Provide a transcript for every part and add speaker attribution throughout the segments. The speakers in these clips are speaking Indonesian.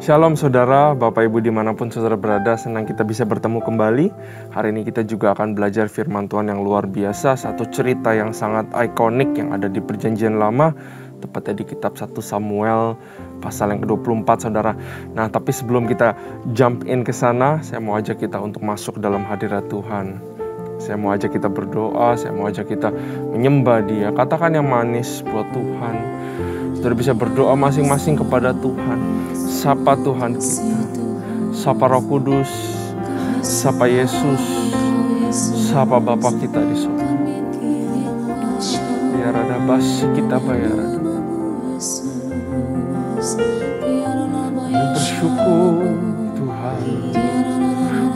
Speaker 1: Shalom saudara, Bapak Ibu dimanapun saudara berada, senang kita bisa bertemu kembali. Hari ini kita juga akan belajar firman Tuhan yang luar biasa, satu cerita yang sangat ikonik yang ada di Perjanjian Lama, tepatnya di kitab 1 Samuel pasal yang ke-24 saudara. Nah, tapi sebelum kita jump in ke sana, saya mau ajak kita untuk masuk dalam hadirat Tuhan. Saya mau ajak kita berdoa, saya mau ajak kita menyembah Dia. Katakan yang manis buat Tuhan. Saudara bisa berdoa masing-masing kepada Tuhan. Sapa Tuhan kita, sapa Roh Kudus, sapa Yesus, sapa Bapa kita di surga. Biar ada basi kita bayar. Bersyukur Tuhan,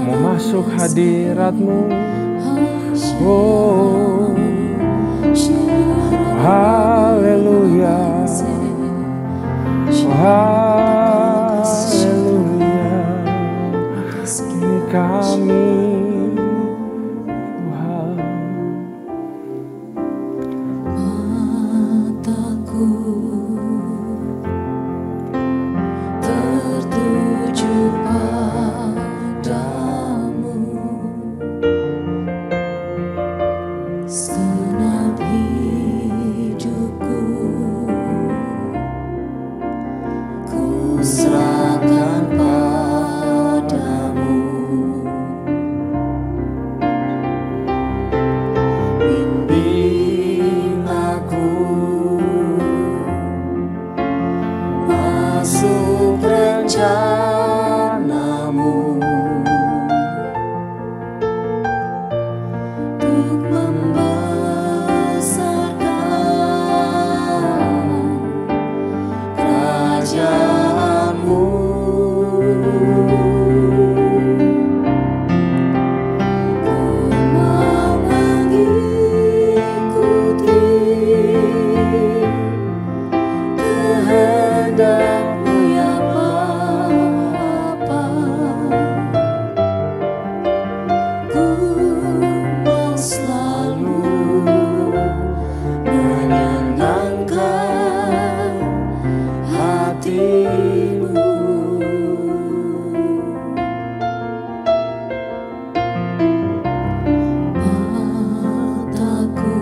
Speaker 1: mau masuk hadirat-Mu. Oh, haleluya, haleluya, ini kami Tuhan.
Speaker 2: Mataku tertuju padamu, segenap hidupku ku serahkan padamu. Bimbing aku masuk rencana-Mu untuk membesarkan kerajaan-Mu. Ku mau mengikuti kehendak-Mu ya Bapa. Ku mau selalu menyenangkan hati-Mu. Mataku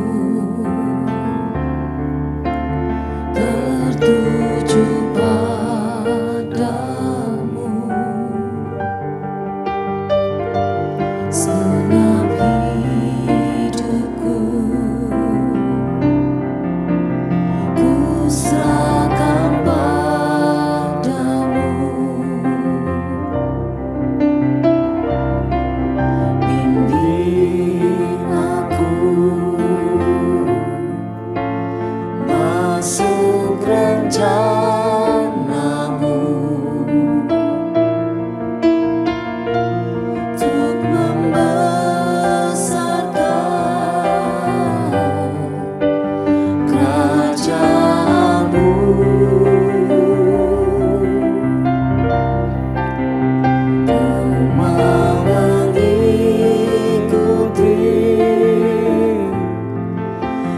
Speaker 2: tertuju padamu, segenap hidupku ku serahkan padamu. Bimbing aku masuk rencana-Mu untuk membesarkan kerajaan-Mu. Ku mau mengikuti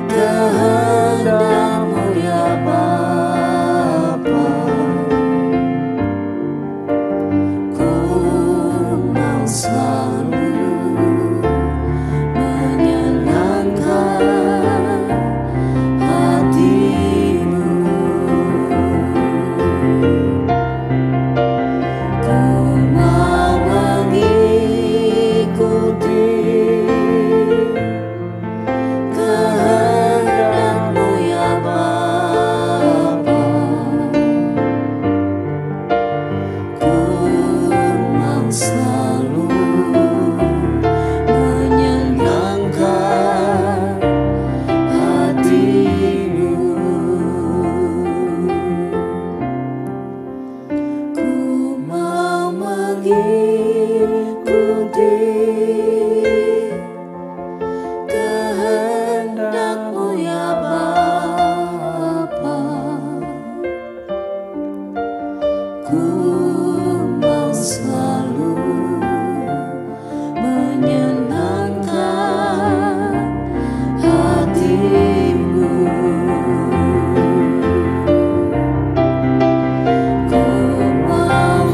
Speaker 2: kehendak-Mu ya Bapa. Ku mau selalu menyenangkan hati-Mu. Ku mau mengikuti kehendak-Mu ya Bapa. Ku mau selalu menyenangkan hati-Mu. Ku mau mengikuti kehendak-Mu ya Bapa. Ku mau selalu menyenangkan hati-Mu. Ku mau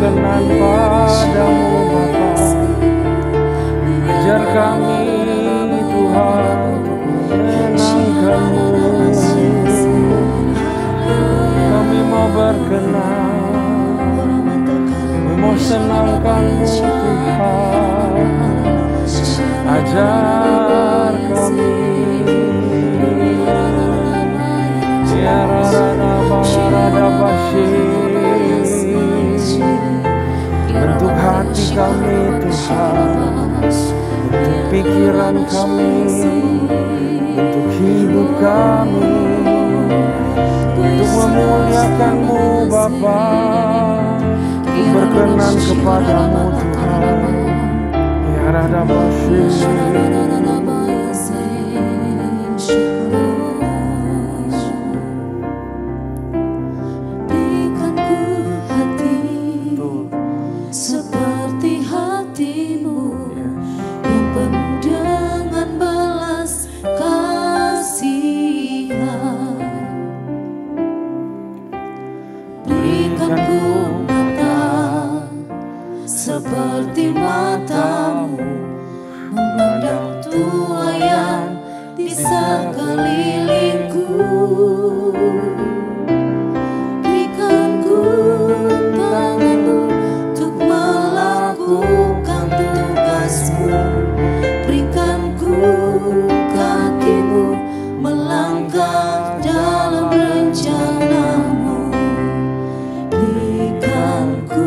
Speaker 1: berkenan padamu Bapa. Ajar kami Tuhan menyenangkan-Mu. Kami mau berkenan, kami mau senangkan-Mu Tuhan. Ajar kami ya bentuk hati kami Tuhan, bentuk pikiran kami, bentuk hidup kami, untuk memuliakan-Mu Bapa, untuk berkenan kepadamu Tuhan. Ya Radabashe.
Speaker 2: Seperti matamu memandang tuayan di sekelilingku. Berikan ku tanganmu untuk melakukan tugasmu. Berikan ku kakimu melangkah dalam rencanamu. Berikan ku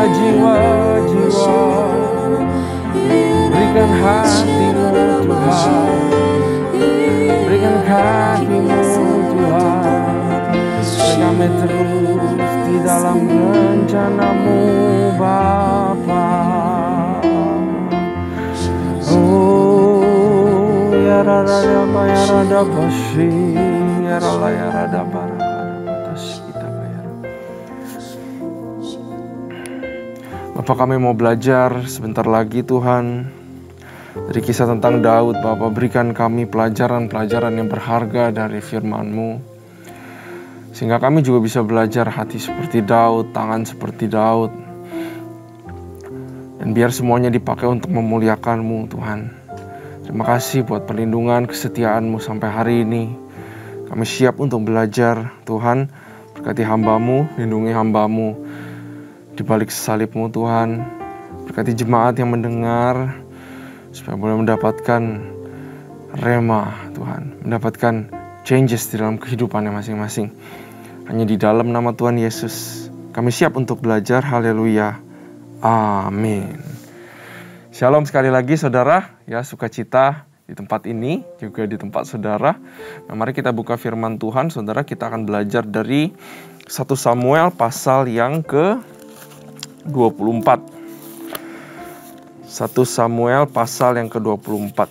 Speaker 1: jiwa-jiwa. Berikan hatimu Tuhan, berikan kakimu Tuhan, kami terus di dalam rencanamu Bapa. Oh ya rada bayar rada basi ya rada batas kita bayar. Bapak, kami mau belajar sebentar lagi Tuhan dari kisah tentang Daud. Bapak, berikan kami pelajaran-pelajaran yang berharga dari firman-Mu, sehingga kami juga bisa belajar hati seperti Daud, tangan seperti Daud, dan biar semuanya dipakai untuk memuliakan-Mu Tuhan. Terima kasih buat perlindungan kesetiaan-Mu sampai hari ini. Kami siap untuk belajar Tuhan. Berkati hamba-Mu, lindungi hamba-Mu di balik salib-Mu Tuhan. Berkati jemaat yang mendengar, supaya boleh mendapatkan rema Tuhan, mendapatkan changes di dalam kehidupannya masing-masing. Hanya di dalam nama Tuhan Yesus kami siap untuk belajar. Haleluya, amin. Shalom sekali lagi saudara, ya, sukacita di tempat ini juga di tempat saudara. Nah, mari kita buka firman Tuhan saudara. Kita akan belajar dari 1 Samuel pasal yang ke-24. 1 Samuel pasal yang ke-24.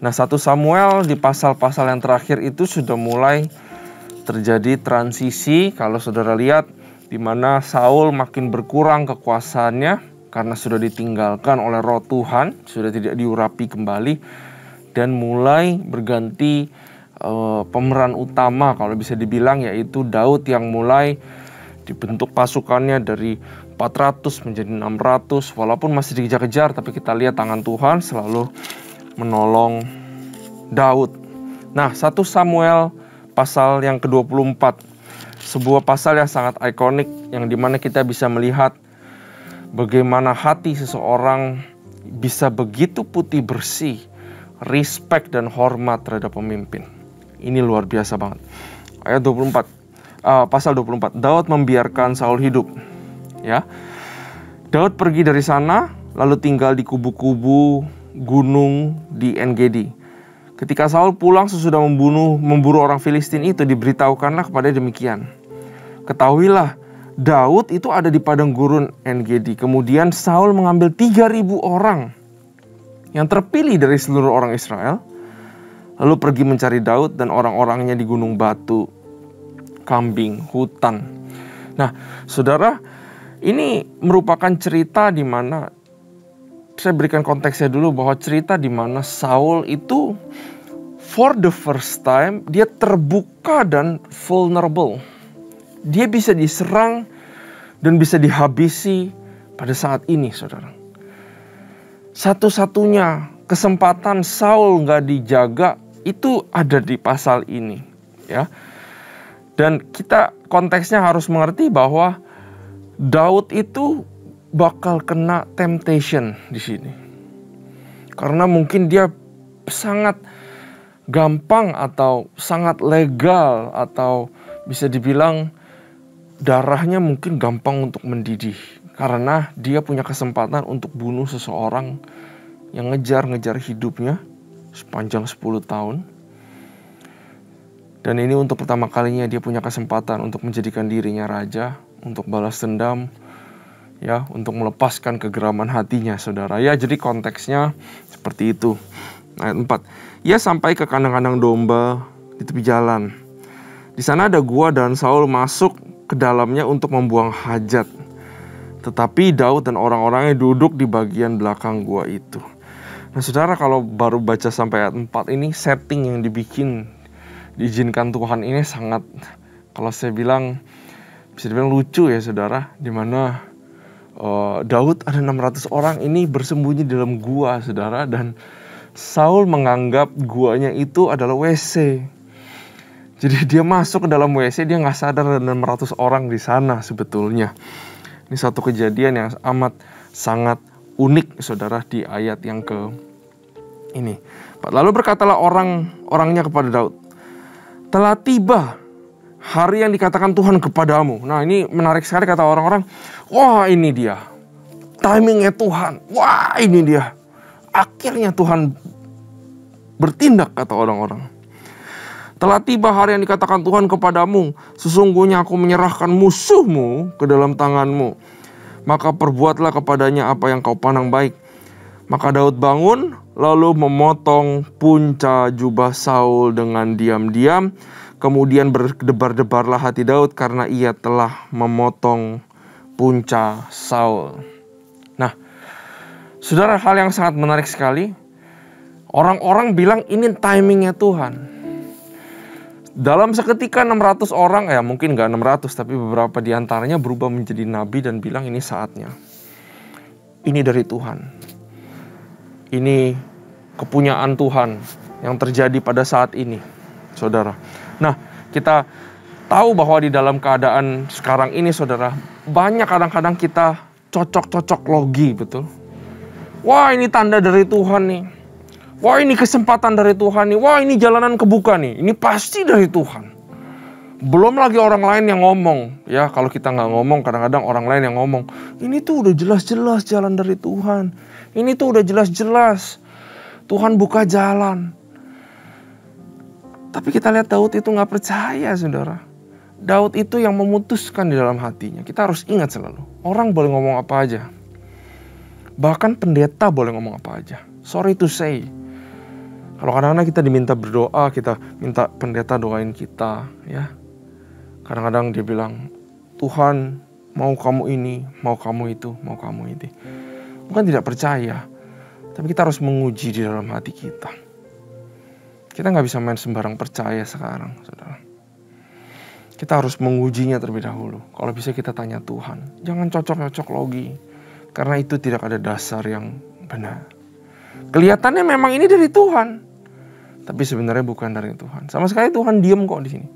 Speaker 1: Nah, 1 Samuel di pasal-pasal yang terakhir itu sudah mulai terjadi transisi. Kalau saudara lihat, di mana Saul makin berkurang kekuasaannya karena sudah ditinggalkan oleh Roh Tuhan, sudah tidak diurapi kembali, dan mulai berganti pemeran utama kalau bisa dibilang, yaitu Daud yang mulai dibentuk pasukannya dari 400 menjadi 600. Walaupun masih dikejar-kejar, tapi kita lihat tangan Tuhan selalu menolong Daud. Nah, 1 Samuel pasal yang ke-24, sebuah pasal yang sangat ikonik, yang dimana kita bisa melihat bagaimana hati seseorang bisa begitu putih bersih, respect dan hormat terhadap pemimpin. Ini luar biasa banget. Ayat 24, pasal 24, Daud membiarkan Saul hidup. Ya, Daud pergi dari sana lalu tinggal di kubu-kubu gunung di En-Gedi. Ketika Saul pulang sesudah memburu orang Filistin itu, diberitahukanlah kepada demikian. Ketahuilah, Daud itu ada di padang gurun En-Gedi. Kemudian Saul mengambil 3.000 orang yang terpilih dari seluruh orang Israel, lalu pergi mencari Daud dan orang-orangnya di gunung batu, kambing, hutan. Nah, saudara, ini merupakan cerita di mana, saya berikan konteksnya dulu, bahwa cerita di mana Saul itu for the first time dia terbuka dan vulnerable. Dia bisa diserang dan bisa dihabisi pada saat ini, saudara. Satu-satunya kesempatan Saul nggak dijaga itu ada di pasal ini, ya. Dan kita konteksnya harus mengerti bahwa Daud itu bakal kena temptation di sini. Karena mungkin dia sangat gampang atau sangat legal, atau bisa dibilang darahnya mungkin gampang untuk mendidih. Karena dia punya kesempatan untuk bunuh seseorang yang ngejar hidupnya sepanjang 10 tahun. Dan ini untuk pertama kalinya dia punya kesempatan untuk menjadikan dirinya raja, untuk balas dendam, ya, untuk melepaskan kegeraman hatinya, saudara. Ya, jadi konteksnya seperti itu. Ayat 4. Ia sampai ke kandang-kandang domba di tepi jalan. Di sana ada gua dan Saul masuk ke dalamnya untuk membuang hajat. Tetapi Daud dan orang-orangnya duduk di bagian belakang gua itu. Nah, saudara, kalau baru baca sampai ayat 4 ini, setting yang diizinkan Tuhan ini sangat, kalau saya bilang, bisa dibilang lucu ya, saudara. Dimana Daud ada 600 orang ini bersembunyi dalam gua, saudara. Dan Saul menganggap guanya itu adalah WC. Jadi dia masuk ke dalam WC, dia gak sadar ada 600 orang di sana sebetulnya. Ini satu kejadian yang amat sangat unik, saudara, di ayat yang ke ini. Lalu berkatalah orangnya kepada Daud, telah tiba hari yang dikatakan Tuhan kepadamu. Nah, ini menarik sekali kata orang-orang. Wah, ini dia. timingnya Tuhan. Wah, ini dia. Akhirnya Tuhan bertindak, kata orang-orang. Telah tiba hari yang dikatakan Tuhan kepadamu, sesungguhnya aku menyerahkan musuhmu ke dalam tanganmu. Maka perbuatlah kepadanya apa yang kau pandang baik. Maka Daud bangun, lalu memotong punca jubah Saul dengan diam-diam. Kemudian berdebar-debarlah hati Daud karena ia telah memotong punca Saul. Nah, saudara, hal yang sangat menarik sekali. Orang-orang bilang ini timingnya Tuhan. Dalam seketika 600 orang, ya mungkin gak 600, tapi beberapa diantaranya berubah menjadi nabi dan bilang ini saatnya. Ini dari Tuhan. Ini kepunyaan Tuhan yang terjadi pada saat ini, saudara. Nah, kita tahu bahwa di dalam keadaan sekarang ini, saudara, banyak kadang-kadang kita cocok-cocok logi, betul. Wah, ini tanda dari Tuhan nih. Wah, ini kesempatan dari Tuhan nih. Wah, ini jalanan kebuka nih. Ini pasti dari Tuhan. Belum lagi orang lain yang ngomong. Ya, kalau kita nggak ngomong, kadang-kadang orang lain yang ngomong. Ini tuh udah jelas-jelas jalan dari Tuhan. Ini tuh udah jelas-jelas Tuhan buka jalan. Tapi kita lihat Daud itu nggak percaya, saudara. Daud itu yang memutuskan di dalam hatinya. Kita harus ingat selalu. Orang boleh ngomong apa aja. Bahkan pendeta boleh ngomong apa aja. Sorry to say. Kalau kadang-kadang kita diminta berdoa, kita minta pendeta doain kita, ya. Kadang-kadang dia bilang, Tuhan mau kamu ini, mau kamu itu, mau kamu itu. Bukan tidak percaya, tapi kita harus menguji di dalam hati kita. Kita nggak bisa main sembarang percaya sekarang, saudara. Kita harus mengujinya terlebih dahulu. Kalau bisa kita tanya Tuhan, jangan cocok-cocok logi, karena itu tidak ada dasar yang benar. Kelihatannya memang ini dari Tuhan, tapi sebenarnya bukan dari Tuhan. Sama sekali Tuhan diam kok di sini.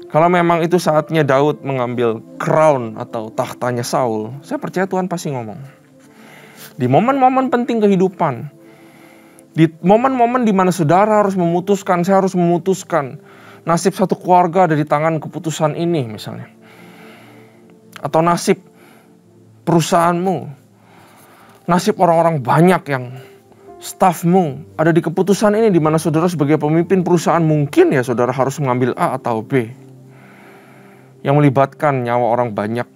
Speaker 1: Kalau memang itu saatnya Daud mengambil crown atau tahtanya Saul, saya percaya Tuhan pasti ngomong. Di momen-momen penting kehidupan, di momen-momen di mana saudara harus memutuskan, saya harus memutuskan nasib satu keluarga ada di tangan keputusan ini misalnya. Atau nasib perusahaanmu, nasib orang-orang banyak yang stafmu ada di keputusan ini, di mana saudara sebagai pemimpin perusahaan mungkin ya saudara harus mengambil A atau B yang melibatkan nyawa orang banyak.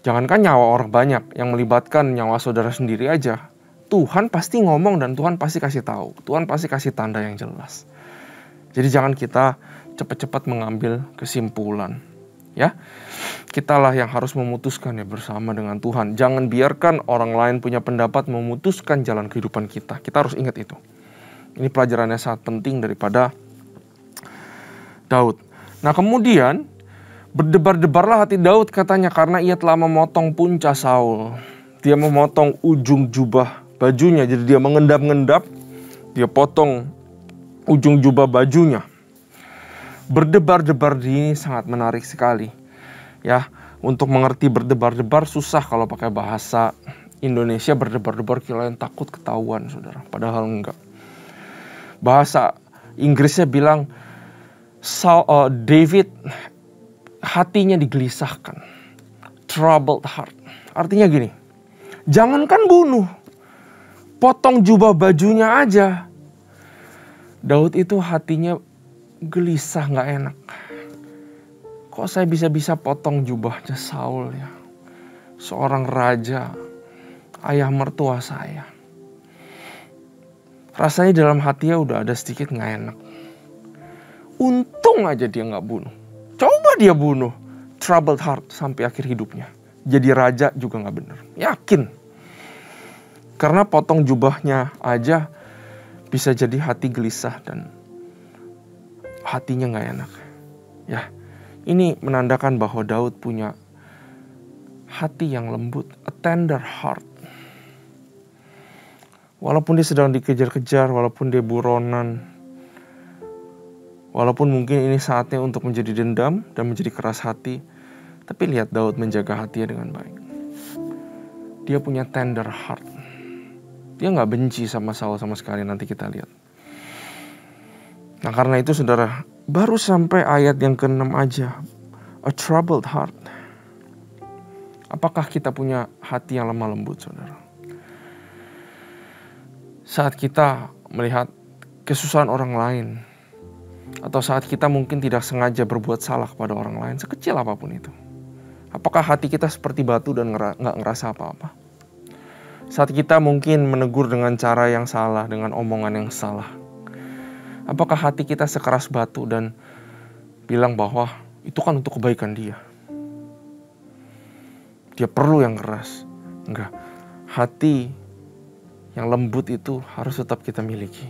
Speaker 1: Jangankan nyawa orang banyak, yang melibatkan nyawa saudara sendiri aja. Tuhan pasti ngomong dan Tuhan pasti kasih tahu. Tuhan pasti kasih tanda yang jelas. Jadi jangan kita cepat-cepat mengambil kesimpulan. Ya, kitalah yang harus memutuskan ya bersama dengan Tuhan. Jangan biarkan orang lain punya pendapat memutuskan jalan kehidupan kita. Kita harus ingat itu. Ini pelajarannya sangat penting daripada Daud. Nah, kemudian berdebar-debarlah hati Daud katanya karena ia telah memotong punca Saul. Dia memotong ujung jubah bajunya. Jadi dia mengendap-endap, dia potong ujung jubah bajunya. Berdebar-debar ini sangat menarik sekali. Ya, untuk mengerti berdebar-debar susah kalau pakai bahasa Indonesia. Berdebar-debar kirain takut ketahuan, saudara. Padahal enggak. Bahasa Inggrisnya bilang David hatinya digelisahkan. Troubled heart. Artinya gini, jangankan bunuh, potong jubah bajunya aja. Daud itu hatinya gelisah, gak enak. Kok saya bisa-bisa potong jubahnya Saul ya? Seorang raja, ayah mertua saya. Rasanya dalam hatinya udah ada sedikit gak enak. Untung aja dia gak bunuh. Coba dia bunuh, troubled heart sampai akhir hidupnya. Jadi raja juga gak bener. Yakin. Karena potong jubahnya aja bisa jadi hati gelisah dan hatinya gak enak. Ya, ini menandakan bahwa Daud punya hati yang lembut, a tender heart. Walaupun dia sedang dikejar-kejar, walaupun dia buronan, walaupun mungkin ini saatnya untuk menjadi dendam dan menjadi keras hati, tapi lihat Daud menjaga hatinya dengan baik. Dia punya tender heart. Dia gak benci sama Saul sama sekali, nanti kita lihat. Nah, karena itu saudara, baru sampai ayat yang ke-6 aja. A troubled heart. Apakah kita punya hati yang lemah lembut, saudara? Saat kita melihat kesusahan orang lain, atau saat kita mungkin tidak sengaja berbuat salah kepada orang lain, sekecil apapun itu, apakah hati kita seperti batu dan nggak ngerasa apa-apa? Saat kita mungkin menegur dengan cara yang salah, dengan omongan yang salah, apakah hati kita sekeras batu dan bilang bahwa itu kan untuk kebaikan dia? Dia perlu yang keras. Enggak. Hati yang lembut itu harus tetap kita miliki.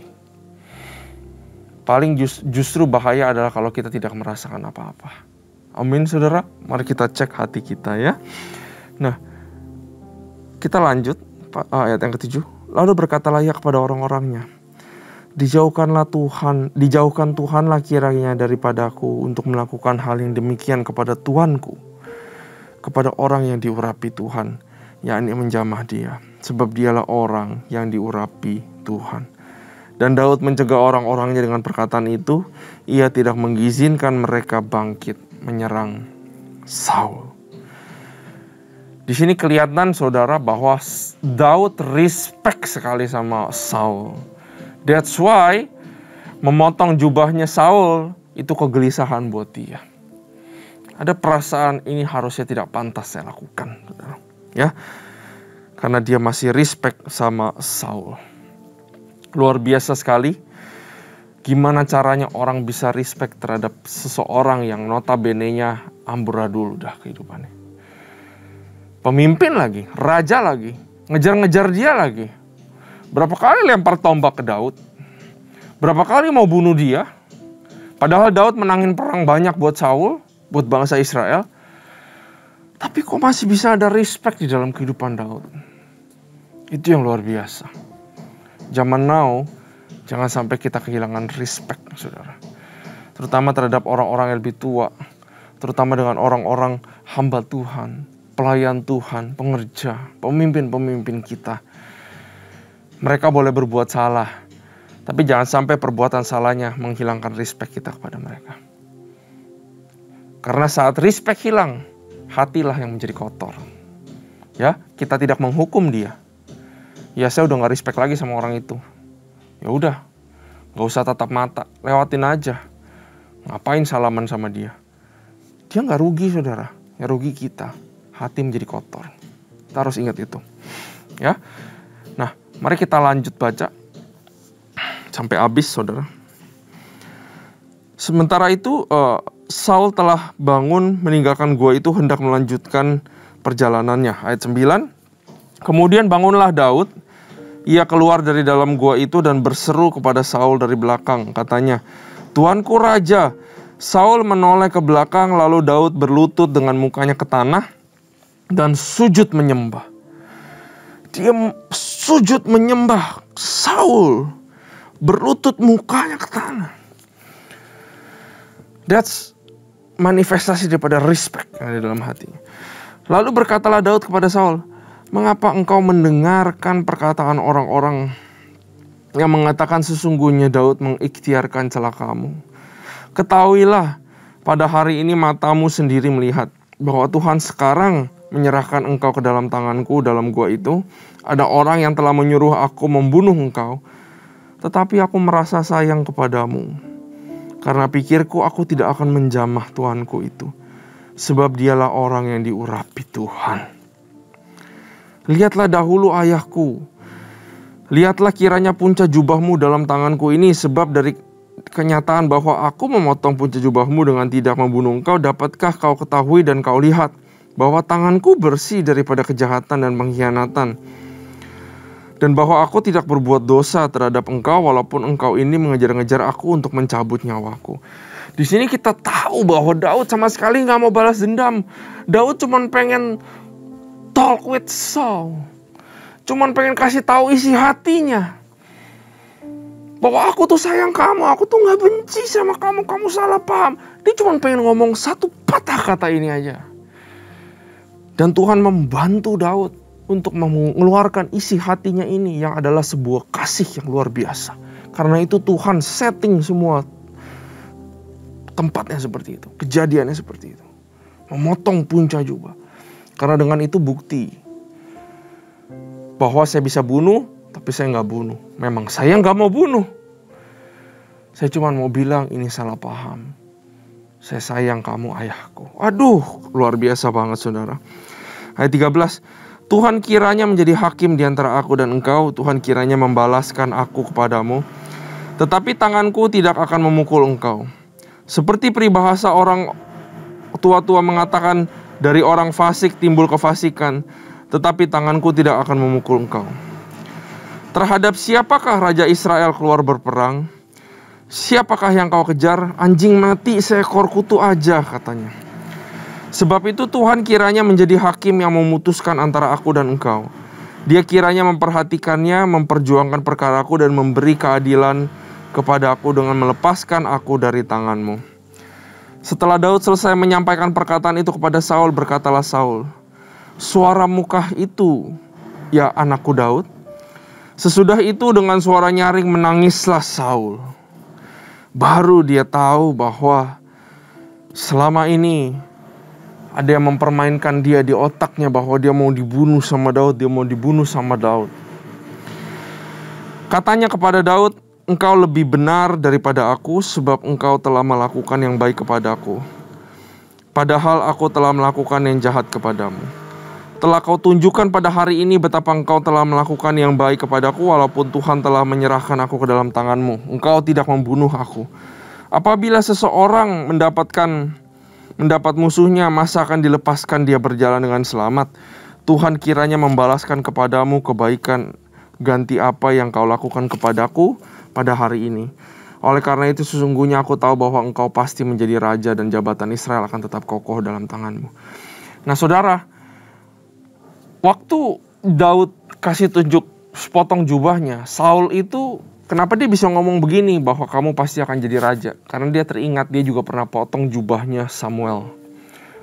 Speaker 1: Paling justru bahaya adalah kalau kita tidak merasakan apa-apa. Amin, saudara. Mari kita cek hati kita ya. Nah, kita lanjut ayat yang ke-7. Lalu berkatalah ia kepada orang-orangnya, dijauhkan Tuhanlah kiranya daripadaku untuk melakukan hal yang demikian kepada Tuanku, kepada orang yang diurapi Tuhan, yakni menjamah dia, sebab dialah orang yang diurapi Tuhan. Dan Daud mencegah orang-orangnya dengan perkataan itu, ia tidak mengizinkan mereka bangkit menyerang Saul. Di sini kelihatan, saudara, bahwa Daud respect sekali sama Saul. That's why memotong jubahnya Saul itu kegelisahan buat dia. Ada perasaan ini harusnya tidak pantas saya lakukan, saudara. Ya, karena dia masih respect sama Saul. Luar biasa sekali. Gimana caranya orang bisa respect terhadap seseorang yang notabene-nya amburadul udah kehidupannya. Pemimpin lagi, raja lagi, ngejar-ngejar dia lagi. Berapa kali lempar tombak ke Daud? Berapa kali mau bunuh dia? Padahal Daud menangin perang banyak buat Saul, buat bangsa Israel. Tapi kok masih bisa ada respect di dalam kehidupan Daud? Itu yang luar biasa. Zaman now, jangan sampai kita kehilangan respect, saudara. Terutama terhadap orang-orang yang lebih tua. Terutama dengan orang-orang hamba Tuhan, pelayan Tuhan, pengerja, pemimpin-pemimpin kita. Mereka boleh berbuat salah, tapi jangan sampai perbuatan salahnya menghilangkan respect kita kepada mereka. Karena saat respect hilang, hatilah yang menjadi kotor. Ya, kita tidak menghukum dia. Ya, saya udah gak respect lagi sama orang itu. Ya udah, gak usah tatap mata, lewatin aja. Ngapain salaman sama dia? Dia gak rugi, saudara. Ya rugi kita. Hati menjadi kotor. Kita harus ingat itu. Ya. Nah, mari kita lanjut baca sampai habis, saudara. Sementara itu Saul telah bangun meninggalkan gua itu hendak melanjutkan perjalanannya. Ayat 9. Kemudian bangunlah Daud. Ia keluar dari dalam gua itu dan berseru kepada Saul dari belakang. Katanya, "Tuanku raja." Saul menoleh ke belakang, lalu Daud berlutut dengan mukanya ke tanah dan sujud menyembah. Dia sujud menyembah. Saul berlutut mukanya ke tanah. That's manifestasi daripada respect yang ada dalam hatinya. Lalu berkatalah Daud kepada Saul, "Mengapa engkau mendengarkan perkataan orang-orang yang mengatakan sesungguhnya Daud mengikhtiarkan celakamu? Ketahuilah, pada hari ini matamu sendiri melihat bahwa Tuhan sekarang menyerahkan engkau ke dalam tanganku dalam gua itu. Ada orang yang telah menyuruh aku membunuh engkau, tetapi aku merasa sayang kepadamu. Karena pikirku aku tidak akan menjamah Tuanku itu, sebab dialah orang yang diurapi Tuhan. Lihatlah dahulu ayahku, lihatlah kiranya punca jubahmu dalam tanganku ini, sebab dari kenyataan bahwa aku memotong punca jubahmu dengan tidak membunuh engkau, dapatkah kau ketahui dan kau lihat bahwa tanganku bersih daripada kejahatan dan pengkhianatan, dan bahwa aku tidak berbuat dosa terhadap engkau, walaupun engkau ini mengejar-ngejar aku untuk mencabut nyawaku." Di sini kita tahu bahwa Daud sama sekali nggak mau balas dendam. Daud cuma pengen talk with Saul, cuma pengen kasih tahu isi hatinya bahwa aku tuh sayang kamu, aku tuh nggak benci sama kamu, kamu salah paham. Dia cuma pengen ngomong satu patah kata ini aja. Dan Tuhan membantu Daud untuk mengeluarkan isi hatinya ini yang adalah sebuah kasih yang luar biasa. Karena itu Tuhan setting semua tempatnya seperti itu, kejadiannya seperti itu. Memotong punca jubah. Karena dengan itu bukti bahwa saya bisa bunuh, tapi saya nggak bunuh. Memang saya nggak mau bunuh. Saya cuma mau bilang ini salah paham. Saya sayang kamu ayahku. Aduh, luar biasa banget saudara. Ayat 13. Tuhan kiranya menjadi hakim di antara aku dan engkau. Tuhan kiranya membalaskan aku kepadamu. Tetapi tanganku tidak akan memukul engkau. Seperti peribahasa orang tua-tua mengatakan, dari orang fasik timbul kefasikan. Tetapi tanganku tidak akan memukul engkau. Terhadap siapakah Raja Israel keluar berperang? Siapakah yang kau kejar? Anjing mati seekor kutu aja, katanya. Sebab itu Tuhan kiranya menjadi hakim yang memutuskan antara aku dan engkau. Dia kiranya memperhatikannya, memperjuangkan perkaraku dan memberi keadilan kepada aku dengan melepaskan aku dari tanganmu. Setelah Daud selesai menyampaikan perkataan itu kepada Saul, berkatalah Saul, suaramu kah itu, ya anakku Daud? Sesudah itu dengan suara nyaring menangislah Saul. Baru dia tahu bahwa selama ini ada yang mempermainkan dia di otaknya bahwa dia mau dibunuh sama Daud, dia mau dibunuh sama Daud. Katanya kepada Daud, engkau lebih benar daripada aku sebab engkau telah melakukan yang baik kepadaku. Padahal aku telah melakukan yang jahat kepadamu. Telah kau tunjukkan pada hari ini betapa engkau telah melakukan yang baik kepadaku walaupun Tuhan telah menyerahkan aku ke dalam tanganmu. Engkau tidak membunuh aku. Apabila seseorang mendapat musuhnya, masa akan dilepaskan dia berjalan dengan selamat? Tuhan kiranya membalaskan kepadamu kebaikan ganti apa yang kau lakukan kepadaku pada hari ini. Oleh karena itu sesungguhnya aku tahu bahwa engkau pasti menjadi raja dan jabatan Israel akan tetap kokoh dalam tanganmu. Nah saudara, waktu Daud kasih tunjuk sepotong jubahnya, Saul itu kenapa dia bisa ngomong begini bahwa kamu pasti akan jadi raja? Karena dia teringat dia juga pernah potong jubahnya Samuel.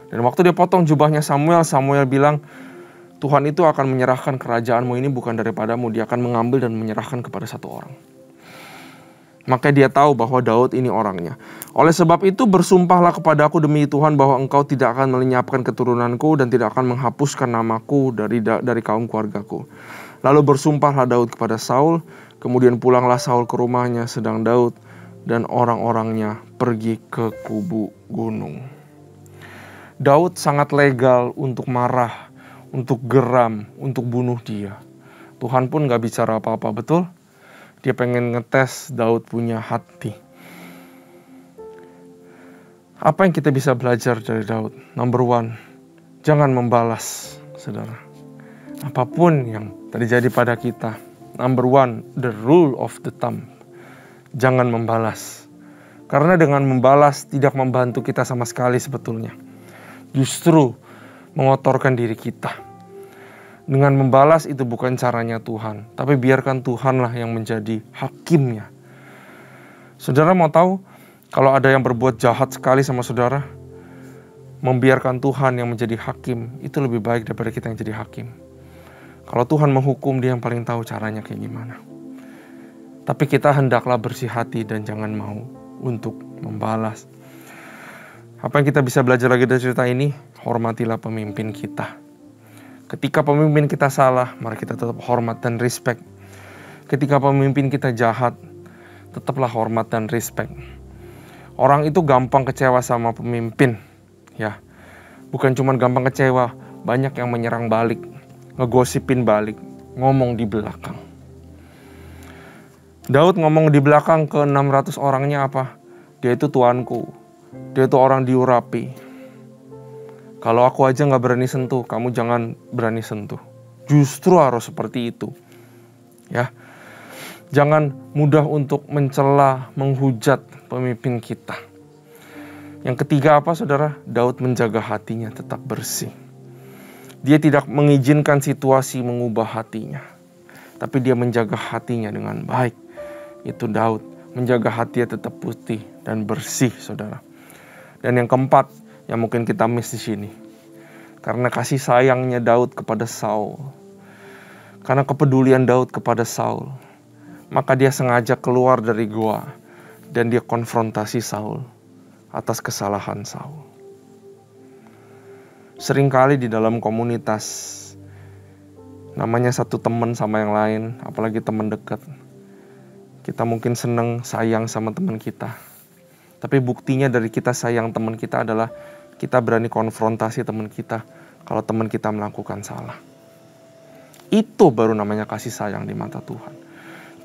Speaker 1: Dan waktu dia potong jubahnya Samuel, Samuel bilang, Tuhan itu akan menyerahkan kerajaanmu ini bukan daripadamu, dia akan mengambil dan menyerahkan kepada satu orang. Maka dia tahu bahwa Daud ini orangnya. Oleh sebab itu bersumpahlah kepadaku demi Tuhan bahwa engkau tidak akan melenyapkan keturunanku dan tidak akan menghapuskan namaku dari kaum keluargaku. Lalu bersumpahlah Daud kepada Saul, kemudian pulanglah Saul ke rumahnya sedang Daud dan orang-orangnya pergi ke kubu gunung. Daud sangat legal untuk marah, untuk geram, untuk bunuh dia. Tuhan pun gak bicara apa-apa, betul? Dia pengen ngetes Daud punya hati. Apa yang kita bisa belajar dari Daud? Number one, jangan membalas, saudara. Apapun yang terjadi pada kita. Number one, the rule of the thumb. Jangan membalas. Karena dengan membalas tidak membantu kita sama sekali sebetulnya. Justru mengotorkan diri kita. Dengan membalas itu bukan caranya Tuhan, tapi biarkan Tuhanlah yang menjadi hakimnya. Saudara mau tahu, kalau ada yang berbuat jahat sekali sama saudara, membiarkan Tuhan yang menjadi hakim, itu lebih baik daripada kita yang jadi hakim. Kalau Tuhan menghukum, dia yang paling tahu caranya kayak gimana. Tapi kita hendaklah bersih hati dan jangan mau untuk membalas. Apa yang kita bisa belajar lagi dari cerita ini? Hormatilah pemimpin kita. Ketika pemimpin kita salah, mari kita tetap hormat dan respect. Ketika pemimpin kita jahat, tetaplah hormat dan respect. Orang itu gampang kecewa sama pemimpin, ya. Bukan cuma gampang kecewa, banyak yang menyerang balik, ngegosipin balik, ngomong di belakang. Daud ngomong di belakang ke 600 orangnya apa? Dia itu tuanku, dia itu orang diurapi. Kalau aku aja gak berani sentuh, kamu jangan berani sentuh. Justru harus seperti itu. Ya, jangan mudah untuk mencela, menghujat pemimpin kita. Yang ketiga apa saudara? Daud menjaga hatinya tetap bersih. Dia tidak mengizinkan situasi mengubah hatinya. Tapi dia menjaga hatinya dengan baik. Itu Daud, menjaga hatinya tetap putih dan bersih saudara. Dan yang keempat, yang mungkin kita miss di sini. Karena kasih sayangnya Daud kepada Saul. Karena kepedulian Daud kepada Saul. Maka dia sengaja keluar dari gua. Dan dia konfrontasi Saul. Atas kesalahan Saul. Seringkali di dalam komunitas, namanya satu teman sama yang lain, apalagi teman dekat, kita mungkin seneng sayang sama teman kita. Tapi buktinya dari kita sayang teman kita adalah kita berani konfrontasi teman kita kalau teman kita melakukan salah. Itu baru namanya kasih sayang di mata Tuhan.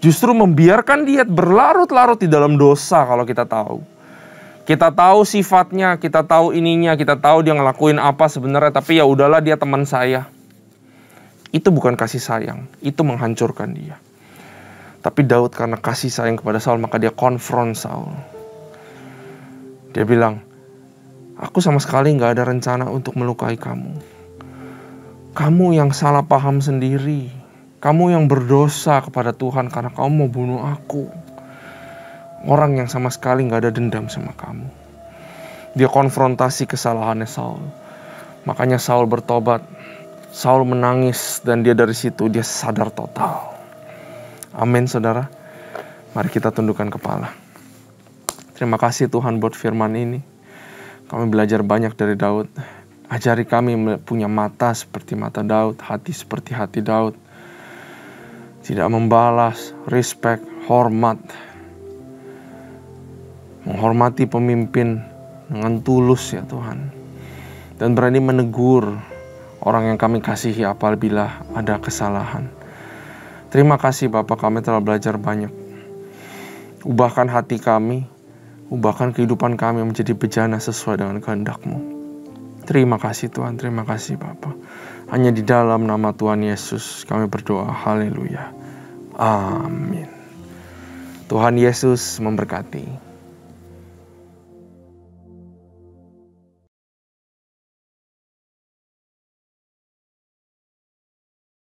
Speaker 1: Justru membiarkan dia berlarut-larut di dalam dosa kalau kita tahu. Kita tahu sifatnya, kita tahu ininya, kita tahu dia ngelakuin apa sebenarnya, tapi ya udahlah dia teman saya. Itu bukan kasih sayang, itu menghancurkan dia. Tapi Daud karena kasih sayang kepada Saul, maka dia konfront Saul. Dia bilang, aku sama sekali gak ada rencana untuk melukai kamu. Kamu yang salah paham sendiri. Kamu yang berdosa kepada Tuhan karena kamu mau bunuh aku. Orang yang sama sekali gak ada dendam sama kamu. Dia konfrontasi kesalahannya Saul. Makanya Saul bertobat. Saul menangis dan dia dari situ dia sadar total. Amin saudara. Mari kita tundukkan kepala. Terima kasih Tuhan buat firman ini. Kami belajar banyak dari Daud. Ajari kami punya mata seperti mata Daud, hati seperti hati Daud. Tidak membalas, respect, hormat. Menghormati pemimpin dengan tulus ya Tuhan. Dan berani menegur orang yang kami kasihi apabila ada kesalahan. Terima kasih Bapak, kami telah belajar banyak. Ubahkan hati kami, ubahkan kehidupan kami menjadi bejana sesuai dengan kehendak-Mu. Terima kasih Tuhan, terima kasih Bapak. Hanya di dalam nama Tuhan Yesus kami berdoa, haleluya. Amin. Tuhan Yesus memberkati.